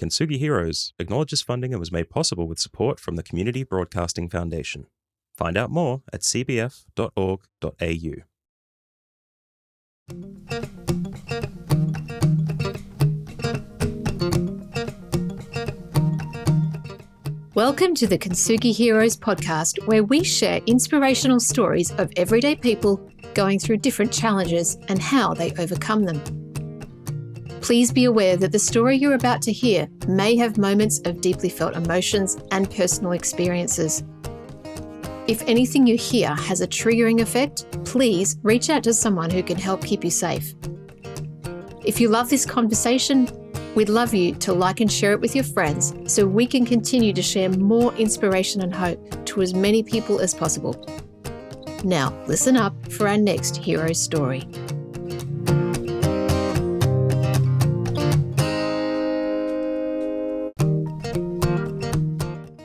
Kintsugi Heroes acknowledges funding and was made possible with support from the Community Broadcasting Foundation. Find out more at cbf.org.au. Welcome to the Kintsugi Heroes podcast, where we share inspirational stories of everyday people going through different challenges and how they overcome them. Please be aware that the story you're about to hear may have moments of deeply felt emotions and personal experiences. If anything you hear has a triggering effect, please reach out to someone who can help keep you safe. If you love this conversation, we'd love you to like and share it with your friends so we can continue to share more inspiration and hope to as many people as possible. Now, listen up for our next hero story.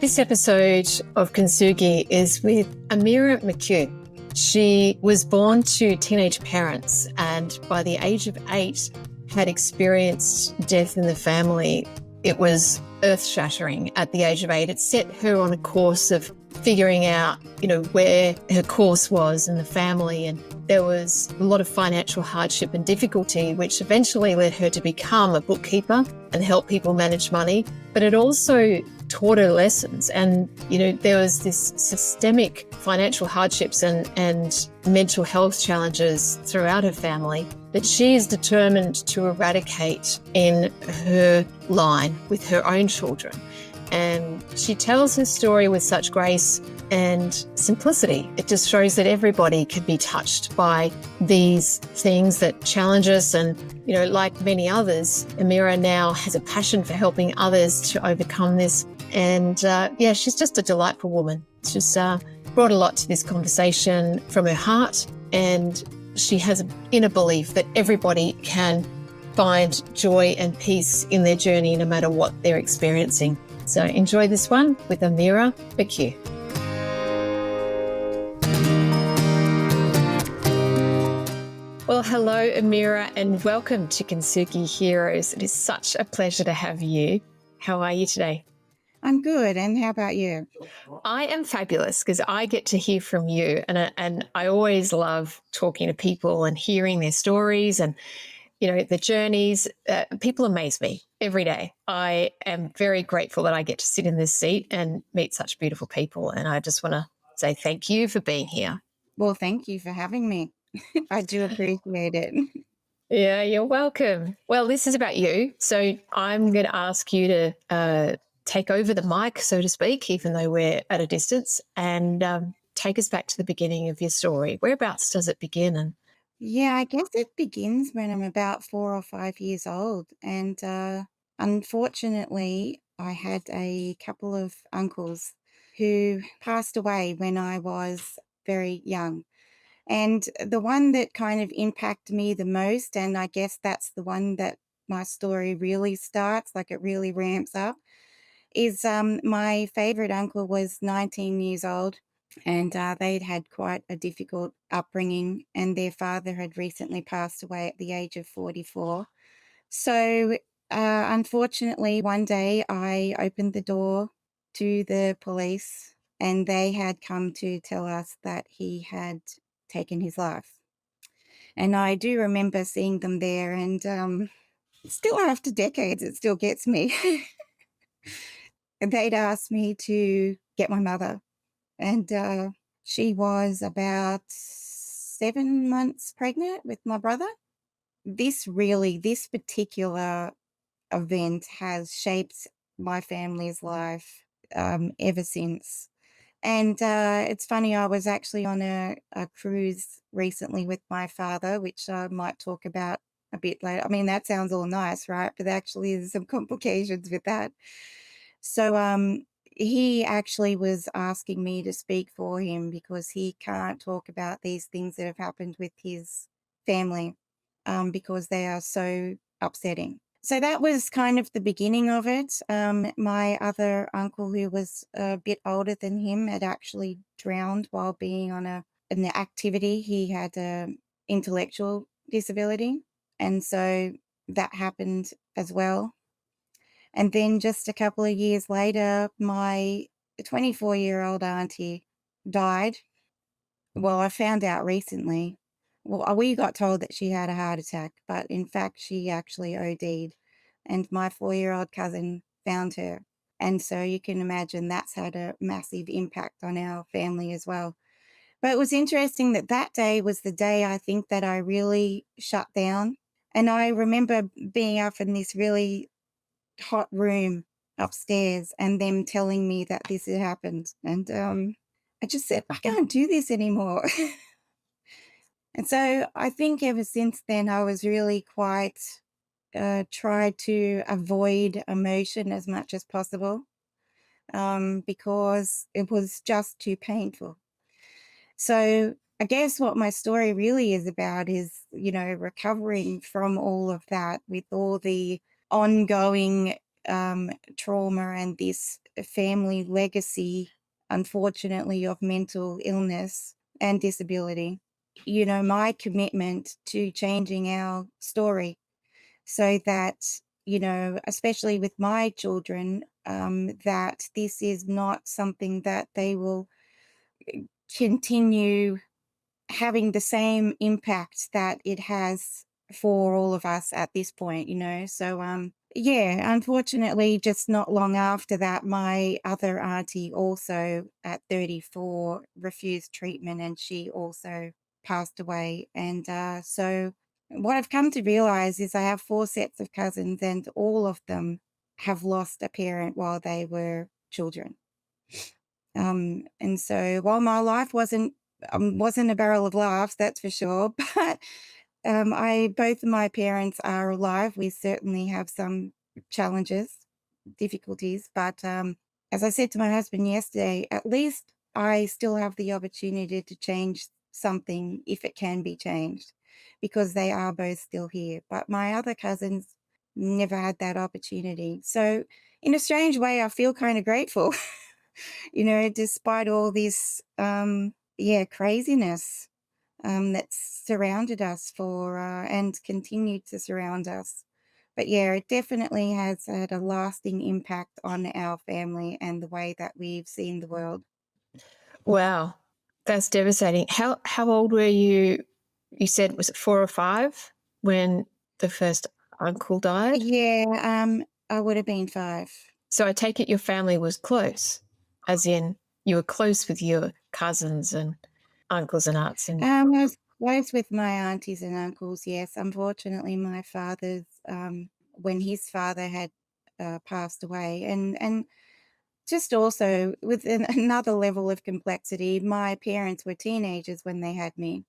This episode of Kintsugi is with Amira MacCue. She was born to teenage parents and by the age of 8 had experienced death in the family. It was earth-shattering at the age of 8. It set her on a course of figuring out, where her course was in the family. And there was a lot of financial hardship and difficulty, which eventually led her to become a bookkeeper and help people manage money. But it also taught her lessons. And, there was this systemic financial hardships and mental health challenges throughout her family that she is determined to eradicate in her line with her own children. And she tells her story with such grace and simplicity. It just shows that everybody can be touched by these things that challenge us. And, like many others, Amira now has a passion for helping others to overcome this. And she's just a delightful woman. She's brought a lot to this conversation from her heart. And she has an inner belief that everybody can find joy and peace in their journey, no matter what they're experiencing. So enjoy this one with Amira MacCue. Well, hello, Amira, and welcome to Kintsugi Heroes. It is such a pleasure to have you. How are you today? I'm good. And how about you? I am fabulous because I get to hear from you. And I always love talking to people and hearing their stories and, the journeys. People amaze me every day. I am very grateful that I get to sit in this seat and meet such beautiful people. And I just want to say thank you for being here. Well, thank you for having me. I do appreciate it. Yeah, you're welcome. Well, this is about you. So I'm going to ask you to take over the mic, so to speak, even though we're at a distance, and take us back to the beginning of your story. Whereabouts does it begin? Yeah, I guess it begins when I'm about 4 or 5 years old. And unfortunately, I had a couple of uncles who passed away when I was very young. And the one that kind of impacted me the most, and I guess that's the one that my story really starts, like it really ramps up, is my favorite uncle was 19 years old, and they'd had quite a difficult upbringing, and their father had recently passed away at the age of 44. So unfortunately, one day I opened the door to the police, and they had come to tell us that he had taken his life. And I do remember seeing them there, and still after decades, it still gets me. And they'd asked me to get my mother, and she was about 7 months pregnant with my brother. This particular event has shaped my family's life ever since. And it's funny, I was actually on a cruise recently with my father, which I might talk about a bit later. I mean, that sounds all nice, right? But actually there's some complications with that. So he actually was asking me to speak for him because he can't talk about these things that have happened with his family because they are so upsetting. So that was kind of the beginning of it. My other uncle, who was a bit older than him, had actually drowned while being on an activity. He had an intellectual disability, and so that happened as well. And then just a couple of years later, my 24-year-old auntie died. Well, I found out recently. Well, we got told that she had a heart attack, but in fact, she actually OD'd. And my 4-year-old cousin found her. And so you can imagine that's had a massive impact on our family as well. But it was interesting that that day was the day I think that I really shut down. And I remember being up in this really hot room upstairs and them telling me that this had happened. And I just said, I can't do this anymore. And so I think ever since then, I was really quite tried to avoid emotion as much as possible because it was just too painful. So I guess what my story really is about is, recovering from all of that with all the ongoing trauma and this family legacy, unfortunately, of mental illness and disability. My commitment to changing our story so that, especially with my children, that this is not something that they will continue having the same impact that it has for all of us at this point, So, yeah, unfortunately, just not long after that, my other auntie also at 34 refused treatment and she also passed away. And so what I've come to realize is I have 4 sets of cousins and all of them have lost a parent while they were children. And so while my life wasn't a barrel of laughs, that's for sure, but both of my parents are alive. We certainly have some challenges, difficulties, but as I said to my husband yesterday, at least I still have the opportunity to change something if it can be changed, because they are both still here. But my other cousins never had that opportunity. So in a strange way, I feel kind of grateful. Despite all this, craziness that's surrounded us and continued to surround us. But yeah, it definitely has had a lasting impact on our family and the way that we've seen the world. Wow, that's devastating. How old were you? You said, was it 4 or 5 when the first uncle died? Yeah, I would have been 5. So I take it your family was close, as in you were close with your cousins and uncles and aunts. And I was close with my aunties and uncles, yes. Unfortunately, my father's, when his father had passed away, and just also with another level of complexity, my parents were teenagers when they had me.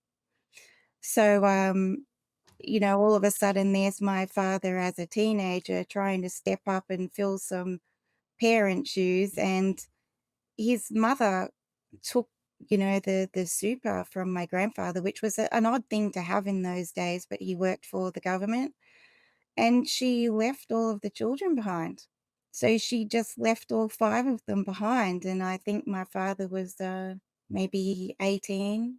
So, all of a sudden there's my father as a teenager trying to step up and fill some parent shoes, and his mother took, the super from my grandfather, which was an odd thing to have in those days, but he worked for the government, and she left all of the children behind. So she just left all 5 of them behind, and I think my father was maybe 18,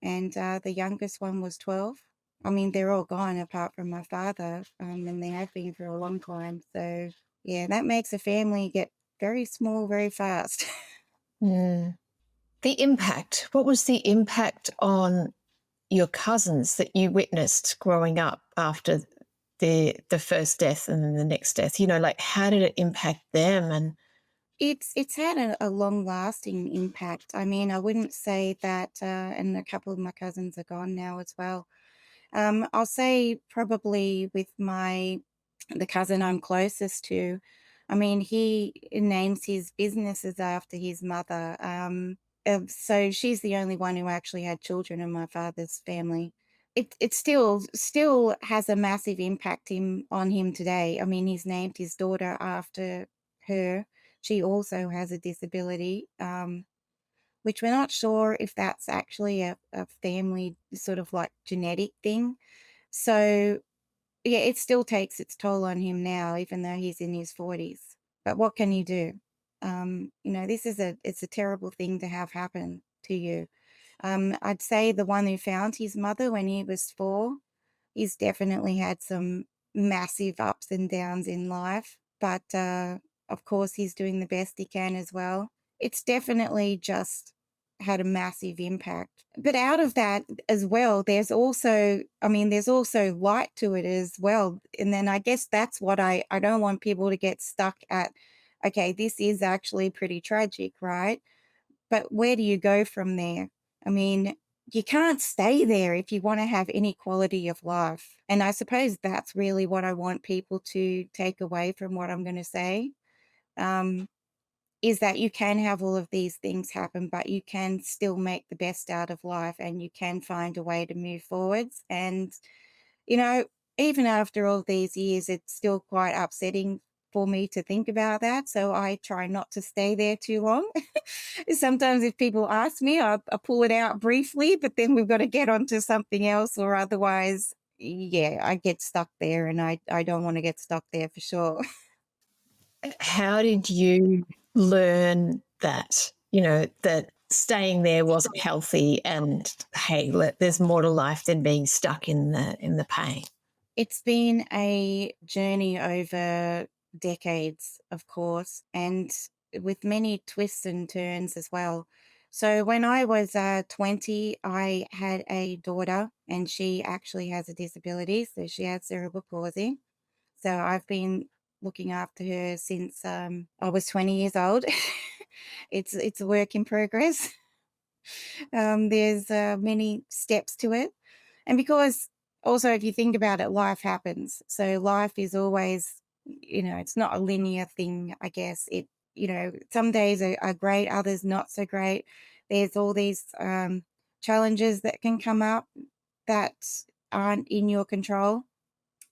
and the youngest one was 12. I mean, they're all gone apart from my father, and they have been for a long time. So yeah, that makes a family get very small very fast. the impact, what was the impact on your cousins that you witnessed growing up after the first death and then the next death? Like, how did it impact them? And It's had a long-lasting impact. I mean, I wouldn't say that, and a couple of my cousins are gone now as well. I'll say probably with the cousin I'm closest to, I mean, he names his businesses after his mother. So she's the only one who actually had children in my father's family. It still has a massive impact on him today. I mean, he's named his daughter after her. She also has a disability, which we're not sure if that's actually a family sort of like genetic thing. So yeah, it still takes its toll on him now, even though he's in his 40s. But what can you do? It's a terrible thing to have happen to you. I'd say the one who found his mother when he was 4, he's definitely had some massive ups and downs in life. but of course he's doing the best he can as well. It's definitely just had a massive impact. But out of that as well, there's also light to it as well. And then I guess that's what I don't want people to get stuck at, okay, this is actually pretty tragic, right? But where do you go from there? I mean, you can't stay there if you want to have any quality of life. And I suppose that's really what I want people to take away from what I'm going to say. Is that you can have all of these things happen, but you can still make the best out of life, and you can find a way to move forwards. And, even after all these years, it's still quite upsetting for me to think about that. So I try not to stay there too long. Sometimes if people ask me, I pull it out briefly, but then we've got to get onto something else, or otherwise, yeah, I get stuck there, and I don't want to get stuck there for sure. How did you learn that, that staying there wasn't healthy and, hey, there's more to life than being stuck in the pain? It's been a journey over decades, of course, and with many twists and turns as well. So when I was 20, I had a daughter, and she actually has a disability. So she has cerebral palsy. So I've been looking after her since I was 20 years old. It's a work in progress. There's many steps to it. And because also, if you think about it, life happens. So life is always, it's not a linear thing, I guess. Some days are great, others not so great. There's all these challenges that can come up that aren't in your control.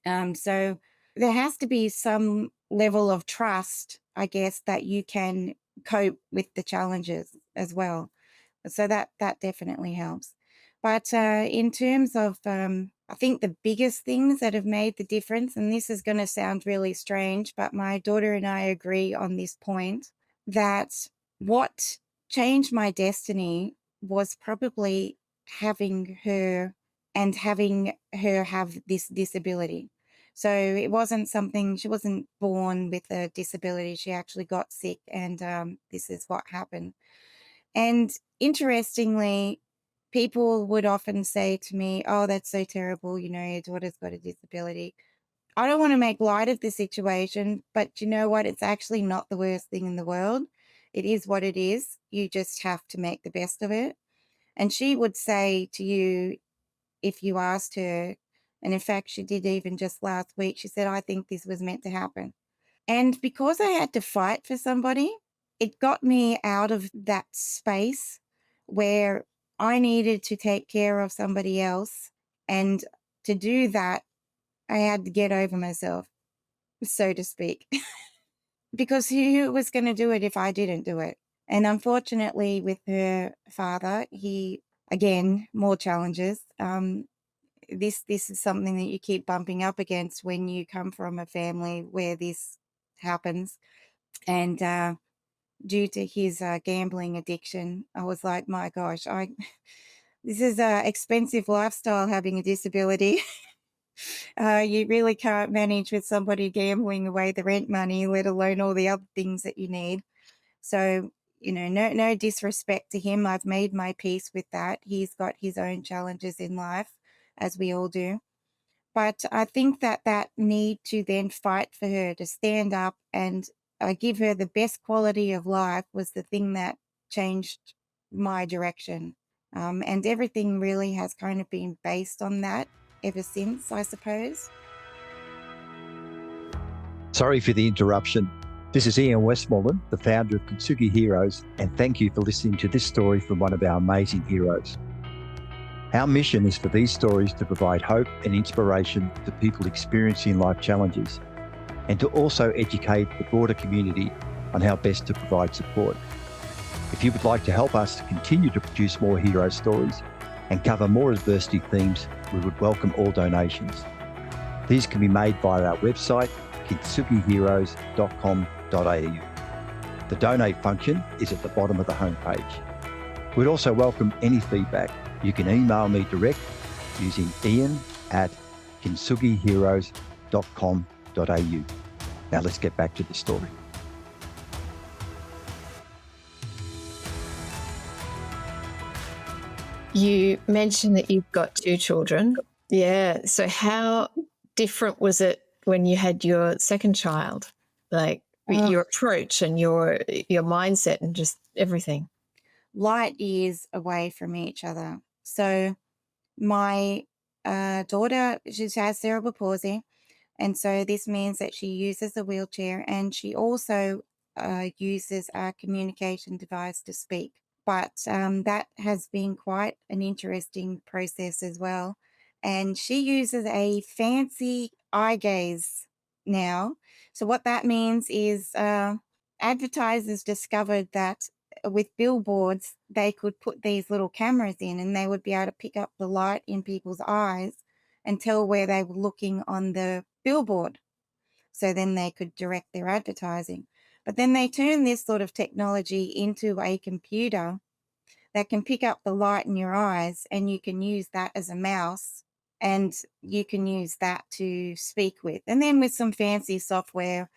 So there has to be some level of trust, I guess, that you can cope with the challenges as well. So that definitely helps. But in terms of, I think the biggest things that have made the difference, and this is going to sound really strange, but my daughter and I agree on this point, that what changed my destiny was probably having her and having her have this disability. So it wasn't something, she wasn't born with a disability. She actually got sick, and this is what happened. And interestingly, people would often say to me, oh, that's so terrible, your daughter's got a disability. I don't want to make light of the situation, but you know what? It's actually not the worst thing in the world. It is what it is. You just have to make the best of it. And she would say to you, if you asked her, and in fact, she did even just last week, she said, I think this was meant to happen. And because I had to fight for somebody, it got me out of that space where I needed to take care of somebody else. And to do that, I had to get over myself, so to speak, because who was going to do it if I didn't do it? And unfortunately, with her father, again, more challenges. This is something that you keep bumping up against when you come from a family where this happens. And due to his gambling addiction, I was like, my gosh, this is an expensive lifestyle, having a disability. You really can't manage with somebody gambling away the rent money, let alone all the other things that you need. So, no disrespect to him. I've made my peace with that. He's got his own challenges in life, as we all do. But I think that need to then fight for her to stand up and give her the best quality of life was the thing that changed my direction. And everything really has kind of been based on that ever since, I suppose. Sorry for the interruption. This is Ian Westmoreland, the founder of Kintsugi Heroes, and thank you for listening to this story from one of our amazing heroes. Our mission is for these stories to provide hope and inspiration to people experiencing life challenges, and to also educate the broader community on how best to provide support. If you would like to help us to continue to produce more hero stories and cover more adversity themes, we would welcome all donations. These can be made via our website, kintsugiheroes.com.au. The donate function is at the bottom of the homepage. We'd also welcome any feedback. You can email me direct using ian@kintsugiheroes.com.au. Now let's get back to the story. You mentioned that you've got 2 children. Yeah. So how different was it when you had your second child? Like your approach and your mindset and just everything. Light years away from each other. So my daughter, she has cerebral palsy, and so this means that she uses a wheelchair, and she also uses a communication device to speak. But that has been quite an interesting process as well. And she uses a fancy eye gaze now. So what that means is advertisers discovered that with billboards, they could put these little cameras in, and they would be able to pick up the light in people's eyes and tell where they were looking on the billboard. So then they could direct their advertising. But then they turned this sort of technology into a computer that can pick up the light in your eyes, and you can use that as a mouse, and you can use that to speak with. And then with some fancy software,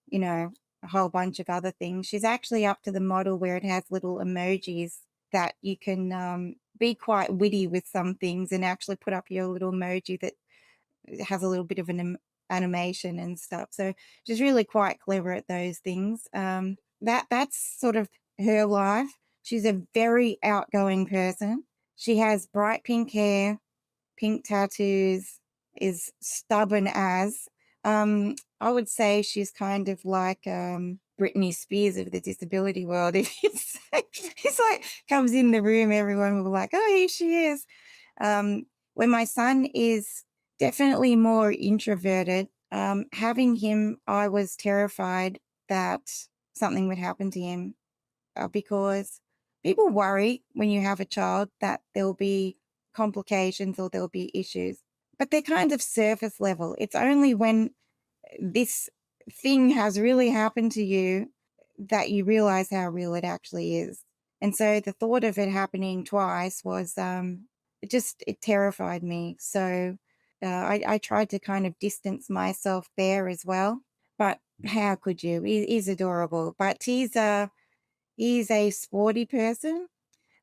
you know, a whole bunch of other things. She's actually up to the model where it has little emojis that you can be quite witty with some things and actually put up your little emoji that has a little bit of an animation and stuff. So she's really quite clever at those things. That's sort of her life. She's a very outgoing person. She has bright pink hair, pink tattoos, is stubborn as. I would say she's kind of like Britney Spears of the disability world. If you say, it's like comes in the room, everyone will be like, oh, here she is. When my son is definitely more introverted, having him, I was terrified that something would happen to him because people worry when you have a child that there'll be complications or there'll be issues, but they're kind of surface level. It's only when this thing has really happened to you that you realize how real it actually is. And so the thought of it happening twice was it terrified me. So I tried to kind of distance myself there as well. But how could you? He's adorable. But he's a sporty person.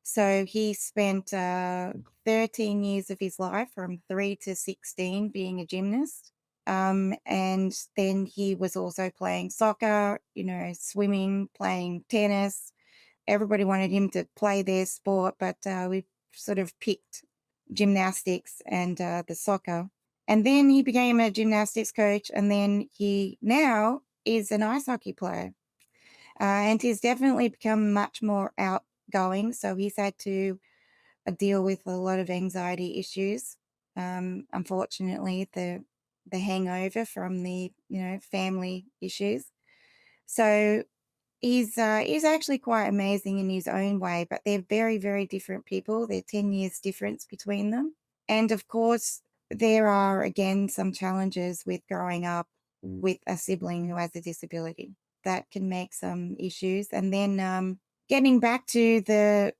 So he spent 13 years of his life from 3 to 16 being a gymnast. And then he was also playing soccer, swimming, playing tennis. Everybody wanted him to play their sport, but we sort of picked gymnastics and the soccer. And then he became a gymnastics coach, and then he now is an ice hockey player. And he's definitely become much more outgoing. So he's had to deal with a lot of anxiety issues. Unfortunately, the hangover from the family issues. So he's actually quite amazing in his own way, but they're very, very different people. They're 10 years difference between them. And of course, there are, again, some challenges with growing up with a sibling who has a disability. That can make some issues. And then getting back to the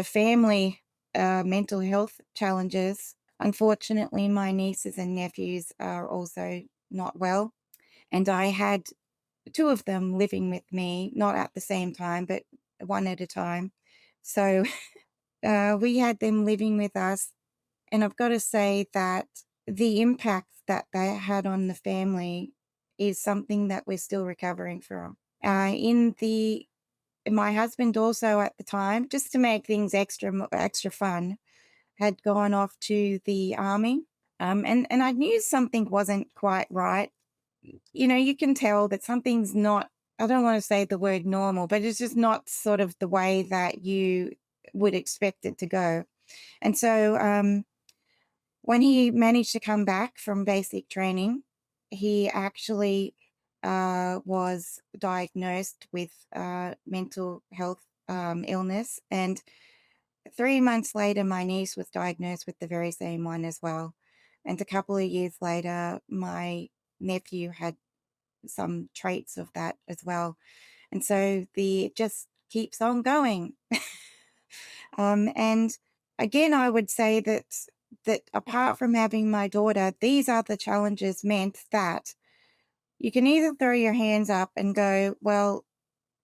family mental health challenges, unfortunately, my nieces and nephews are also not well. And I had 2 of them living with me, not at the same time, but one at a time. So we had them living with us. And I've got to say that the impact that they had on the family is something that we're still recovering from. My husband also at the time, just to make things extra fun, had gone off to the army. And I knew something wasn't quite right. You can tell that something's not, I don't want to say the word normal, but it's just not sort of the way that you would expect it to go. And so when he managed to come back from basic training, he actually was diagnosed with mental health illness. And 3 months later, my niece was diagnosed with the very same one as well. And a couple of years later, my nephew had some traits of that as well. And so it just keeps on going. And again, I would say that apart from having my daughter, these other challenges meant that You can either throw your hands up and go, well,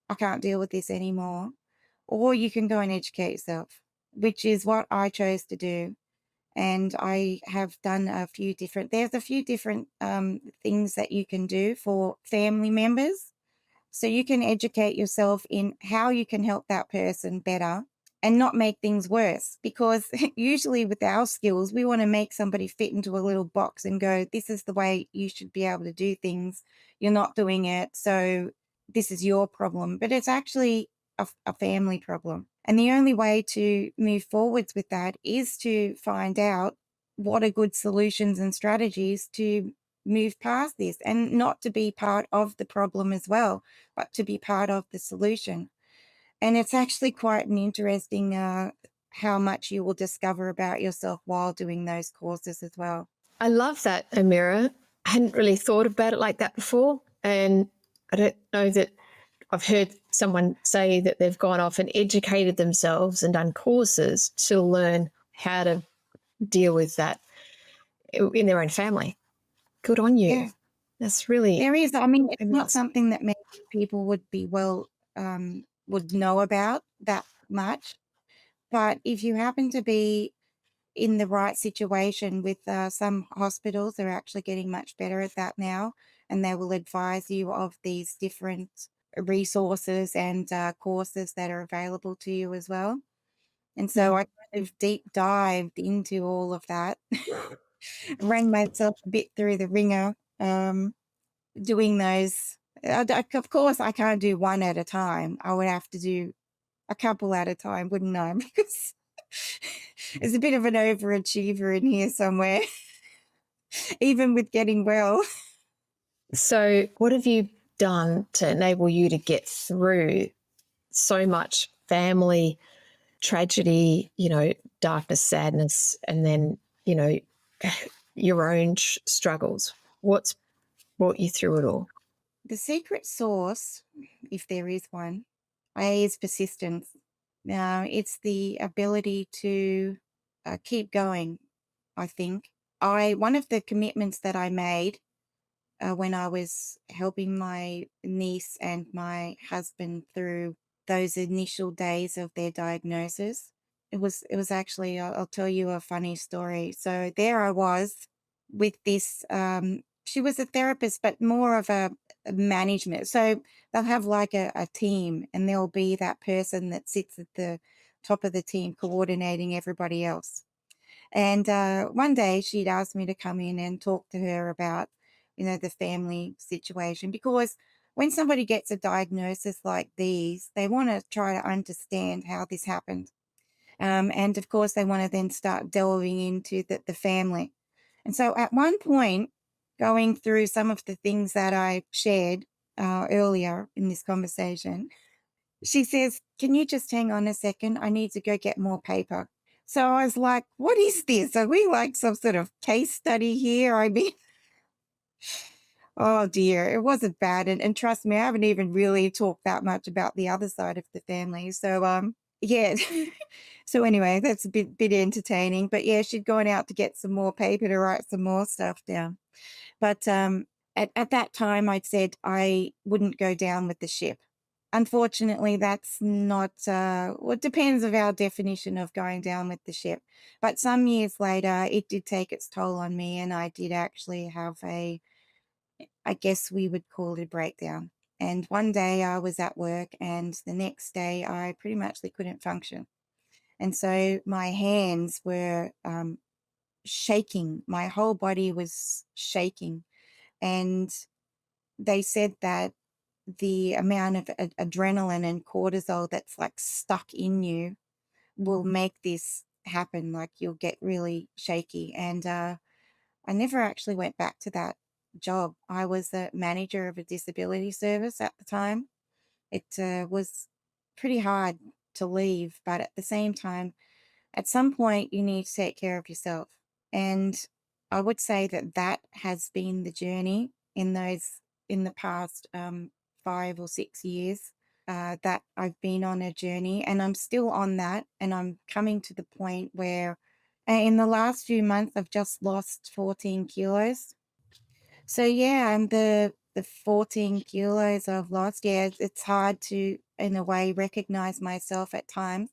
I can't deal with this anymore, or you can go and educate yourself, which is what I chose to do. And I have done there's a few different things that you can do for family members. So you can educate yourself in how you can help that person better and not make things worse. Because usually with our skills, we want to make somebody fit into a little box and go, this is the way you should be able to do things. You're not doing it. So this is your problem. But it's actually a family problem. And the only way to move forwards with that is to find out what are good solutions and strategies to move past this, and not to be part of the problem as well, but to be part of the solution. And it's actually quite an interesting how much you will discover about yourself while doing those courses as well. I love that, Amira. I hadn't really thought about it like that before. And I don't know that I've heard someone say that they've gone off and educated themselves and done courses to learn how to deal with that in their own family. Good on you. Yeah. That's really... There is. I mean, it's not immense. something that many people would be would know about that much. But if you happen to be in the right situation with some hospitals, they're actually getting much better at that now, and they will advise you of these different resources and courses that are available to you as well. And so I kind of deep dived into all of that, ran myself a bit through the ringer, doing those. Of course, I can't do one at a time. I would have to do a couple at a time, wouldn't I? Because there's a bit of an overachiever in here somewhere, even with getting well. So what have you done to enable you to get through so much family tragedy, darkness, sadness, and then, your own struggles? What's brought you through it all? The secret sauce, if there is one, is persistence. Now, it's the ability to keep going, I think. One of the commitments that I made when I was helping my niece and my husband through those initial days of their diagnosis, it was actually, I'll tell you a funny story. So there I was with this, she was a therapist, but more of a management. So they'll have like a team, and there'll be that person that sits at the top of the team coordinating everybody else. And one day she'd asked me to come in and talk to her about, the family situation, because when somebody gets a diagnosis like these, they want to try to understand how this happened. And of course, they want to then start delving into the family. And so at one point, going through some of the things that I shared earlier in this conversation, she says, "Can you just hang on a second? I need to go get more paper." So I was like, what is this? Are we like some sort of case study here? I mean, oh dear, it wasn't bad. And trust me, I haven't even really talked that much about the other side of the family. So, yeah. So anyway, that's a bit entertaining. But yeah, she'd gone out to get some more paper to write some more stuff down. But at that time, I'd said I wouldn't go down with the ship. Unfortunately, that's not, it depends of our definition of going down with the ship. But some years later, it did take its toll on me, and I did actually have I guess we would call it a breakdown. And one day I was at work, and the next day I pretty much couldn't function. And so my hands were shaking. My whole body was shaking. And they said that the amount of adrenaline and cortisol that's like stuck in you will make this happen. Like you'll get really shaky. And I never actually went back to that job. I was a manager of a disability service at the time. It was pretty hard to leave, but at the same time, at some point you need to take care of yourself. And I would say that has been the journey in the past 5 or 6 years, that I've been on a journey, and I'm still on that. And I'm coming to the point where in the last few months, I've just lost 14 kilos. So yeah, the 14 kilos I've lost, yeah, it's hard to, in a way, recognize myself at times.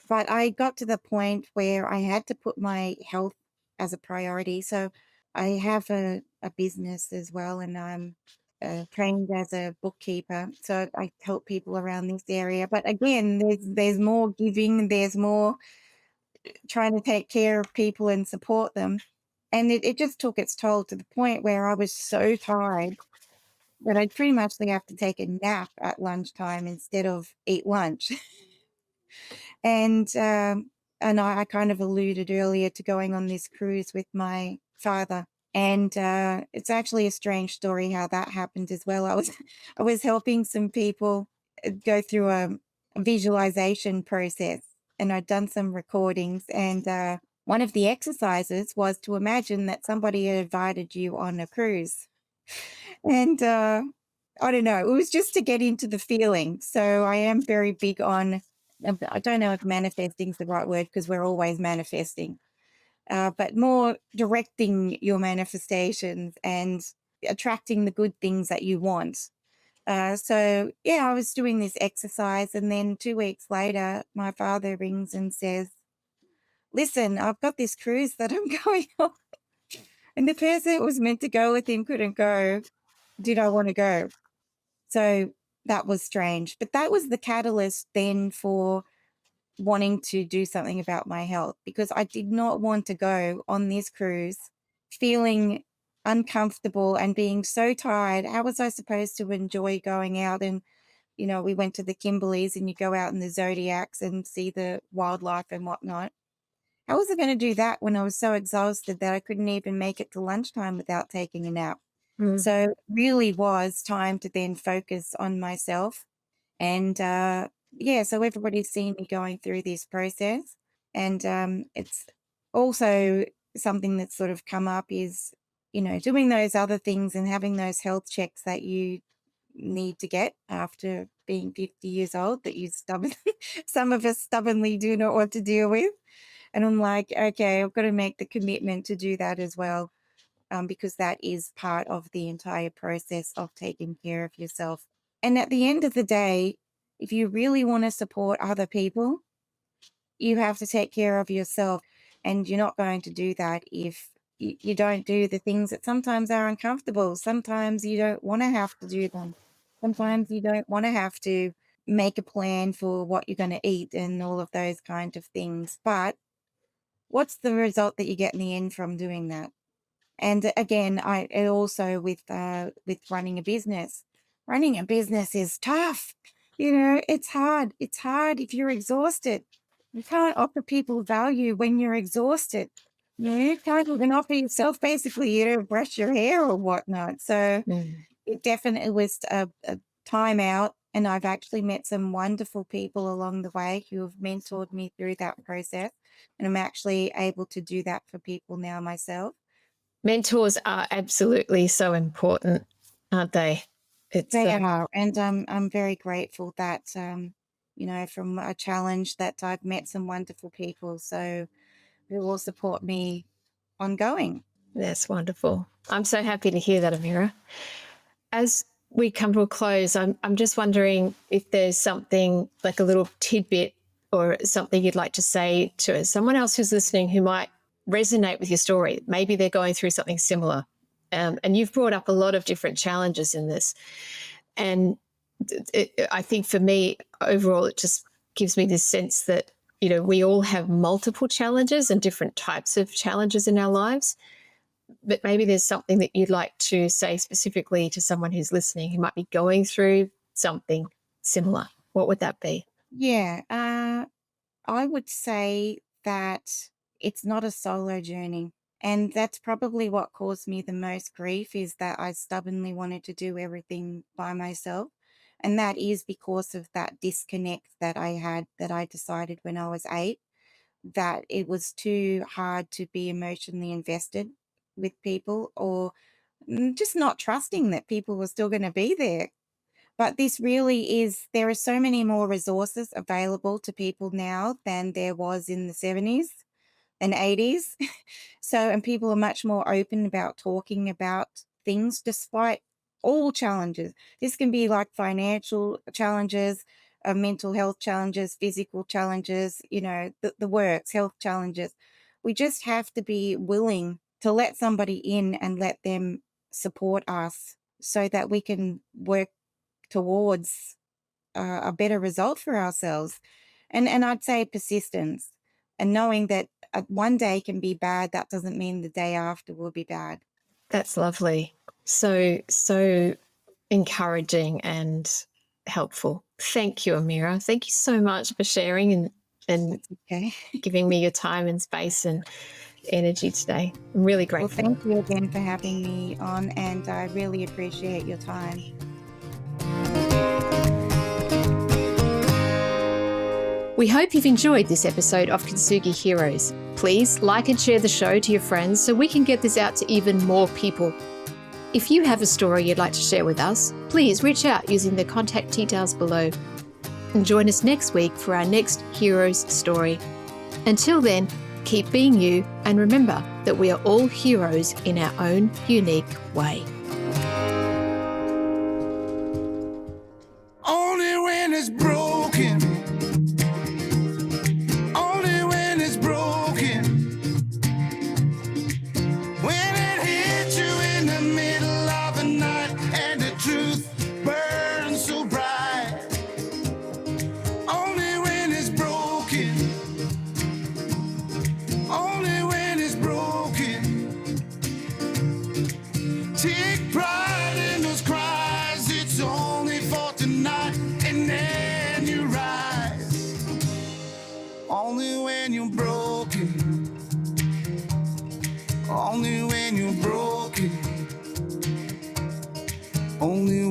But I got to the point where I had to put my health as a priority. So I have a business as well, and I'm trained as a bookkeeper. So I help people around this area. But again, there's more giving, there's more trying to take care of people and support them. And it just took its toll to the point where I was so tired that I'd pretty much have to take a nap at lunchtime instead of eat lunch. And I kind of alluded earlier to going on this cruise with my father. And it's actually a strange story how that happened as well. I was helping some people go through a visualization process, and I'd done some recordings. And one of the exercises was to imagine that somebody had invited you on a cruise. And I don't know, it was just to get into the feeling. So I am very big on, I don't know if manifesting is the right word because we're always manifesting, but more directing your manifestations and attracting the good things that you want. So yeah, I was doing this exercise, and then 2 weeks later, my father rings and says, "Listen, I've got this cruise that I'm going on." And the person that was meant to go with him couldn't go. Did I want to go? So that was strange. But that was the catalyst then for wanting to do something about my health, because I did not want to go on this cruise feeling uncomfortable and being so tired. How was I supposed to enjoy going out? And, we went to the Kimberleys, and you go out in the Zodiacs and see the wildlife and whatnot. How was I going to do that when I was so exhausted that I couldn't even make it to lunchtime without taking a nap? So it really was time to then focus on myself. And yeah, so everybody's seen me going through this process. And it's also something that's sort of come up is, doing those other things and having those health checks that you need to get after being 50 years old that you some of us stubbornly do not want to deal with. And I'm like, okay, I've got to make the commitment to do that as well, because that is part of the entire process of taking care of yourself. And at the end of the day, if you really want to support other people, you have to take care of yourself. And you're not going to do that if you don't do the things that sometimes are uncomfortable. Sometimes you don't want to have to do them. Sometimes you don't want to have to make a plan for what you're going to eat and all of those kind of things. But what's the result that you get in the end from doing that? And again, and also with running a business. Running a business is tough. It's hard. It's hard if you're exhausted. You can't offer people value when you're exhausted. You can't even offer yourself basically, brush your hair or whatnot. So it definitely was a time out. And I've actually met some wonderful people along the way who have mentored me through that process. And I'm actually able to do that for people now myself. Mentors are absolutely so important, aren't they? They are. And I'm very grateful that, from a challenge that I've met some wonderful people. So who will support me ongoing. That's wonderful. I'm so happy to hear that, Amira. As we come to a close, I'm just wondering if there's something like a little tidbit or something you'd like to say to someone else who's listening who might resonate with your story. Maybe they're going through something similar. And you've brought up a lot of different challenges in this. And I think for me, overall, it just gives me this sense that, we all have multiple challenges and different types of challenges in our lives. But maybe there's something that you'd like to say specifically to someone who's listening who might be going through something similar. What would that be? Yeah, I would say that it's not a solo journey. And that's probably what caused me the most grief, is that I stubbornly wanted to do everything by myself. And that is because of that disconnect that I had, that I decided when I was 8, that it was too hard to be emotionally invested with people, or just not trusting that people were still going to be there. But this really is, there are so many more resources available to people now than there was in the 70s and 80s. And people are much more open about talking about things, despite all challenges. This can be like financial challenges, mental health challenges, physical challenges, the works, health challenges. We just have to be willing to let somebody in and let them support us so that we can work towards a better result for ourselves. And I'd say persistence, and knowing that one day can be bad, that doesn't mean the day after will be bad. That's lovely. So encouraging and helpful. Thank you, Amira. Thank you so much for sharing and That's okay. giving me your time and space and energy today. I'm really Well, grateful. thank you again for having me on, and I really appreciate your time. We hope you've enjoyed this episode of Kintsugi Heroes. Please like and share the show to your friends so we can get this out to even more people. If you have a story you'd like to share with us, please reach out using the contact details below. And join us next week for our next hero's story. Until then, keep being you, and remember that we are all heroes in our own unique way. Only when it's broken. Only when it's broken. When it hits you in the middle of the night and the truth burns so bright. Only when it's broken. Only when it's broken. Take pride in those cries. It's only for tonight, and then you rise. Only when you're broken. Only when you're broken. Only